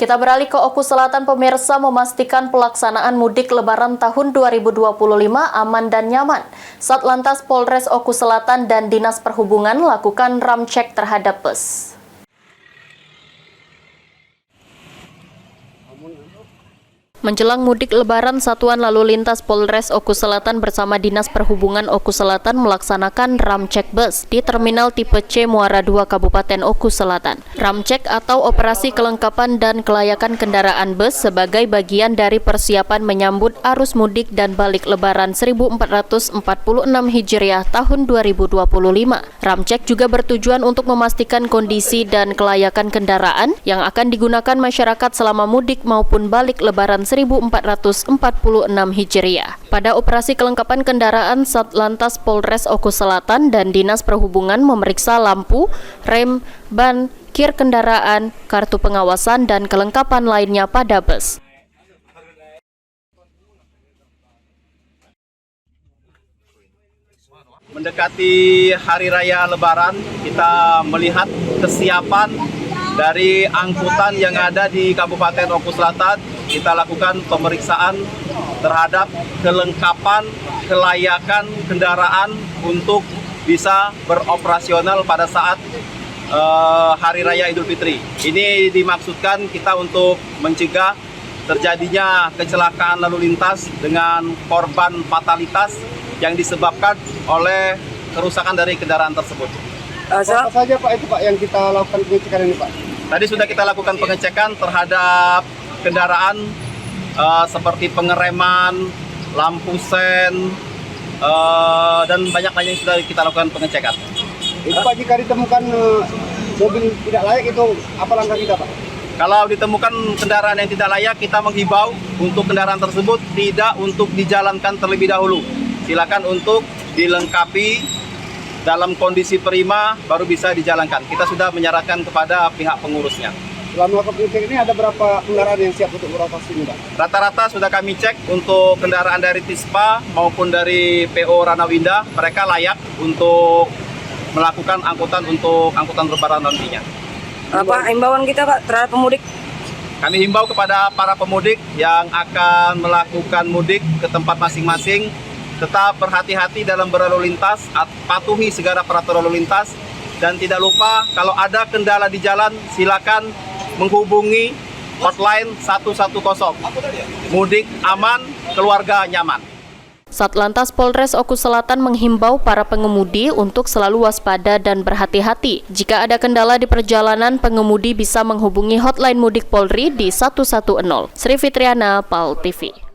Kita beralih ke Oku Selatan, pemirsa. Memastikan pelaksanaan mudik Lebaran tahun 2025 aman dan nyaman. Satlantas Polres Oku Selatan dan Dinas Perhubungan lakukan ramcek terhadap bus. Menjelang mudik Lebaran, Satuan Lalu Lintas Polres Oku Selatan bersama Dinas Perhubungan Oku Selatan melaksanakan ramcek bus di Terminal Tipe C Muara 2 Kabupaten Oku Selatan. Ramcek atau operasi kelengkapan dan kelayakan kendaraan bus sebagai bagian dari persiapan menyambut arus mudik dan balik Lebaran 1446 Hijriah tahun 2025. Ramcek juga bertujuan untuk memastikan kondisi dan kelayakan kendaraan yang akan digunakan masyarakat selama mudik maupun balik Lebaran 1446 Hijriah. Pada operasi kelengkapan kendaraan, Satlantas Polres Oku Selatan dan Dinas Perhubungan memeriksa lampu, rem, ban, kir kendaraan, kartu pengawasan, dan kelengkapan lainnya pada bus. Mendekati Hari Raya Lebaran, kita melihat kesiapan dari angkutan yang ada di Kabupaten Oku Selatan. Kita lakukan pemeriksaan terhadap kelengkapan, kelayakan kendaraan untuk bisa beroperasional pada saat Hari Raya Idul Fitri. Ini dimaksudkan kita untuk mencegah terjadinya kecelakaan lalu lintas dengan korban fatalitas yang disebabkan oleh kerusakan dari kendaraan tersebut. Apa saja Pak itu Pak yang kita lakukan pengecekan ini Pak? Tadi sudah kita lakukan pengecekan terhadap kendaraan seperti pengereman, lampu sen, dan banyak lainnya yang sudah kita lakukan pengecekan. Itu Pak, jika ditemukan mobil tidak layak itu apa langkah kita Pak? Kalau ditemukan kendaraan yang tidak layak, kita menghimbau untuk kendaraan tersebut tidak untuk dijalankan terlebih dahulu. Silakan untuk dilengkapi dalam kondisi prima baru bisa dijalankan. Kita sudah menyarankan kepada pihak pengurusnya. Selama pengecekan ini ada berapa kendaraan yang siap untuk beroperasi ini Pak? Rata-rata sudah kami cek untuk kendaraan dari TISPA maupun dari PO Ranawinda, mereka layak untuk melakukan angkutan untuk angkutan Lebaran nantinya. Apa himbauan kita Pak terhadap pemudik? Kami himbau kepada para pemudik yang akan melakukan mudik ke tempat masing-masing, tetap berhati-hati dalam berlalu lintas, patuhi segala peraturan lalu lintas, dan tidak lupa kalau ada kendala di jalan silakan menghubungi hotline 110. Mudik aman, keluarga nyaman. Satlantas Polres Oku Selatan menghimbau para pengemudi untuk selalu waspada dan berhati-hati. Jika ada kendala di perjalanan, pengemudi bisa menghubungi hotline Mudik Polri di 110. Sri Fitriana, PAL TV.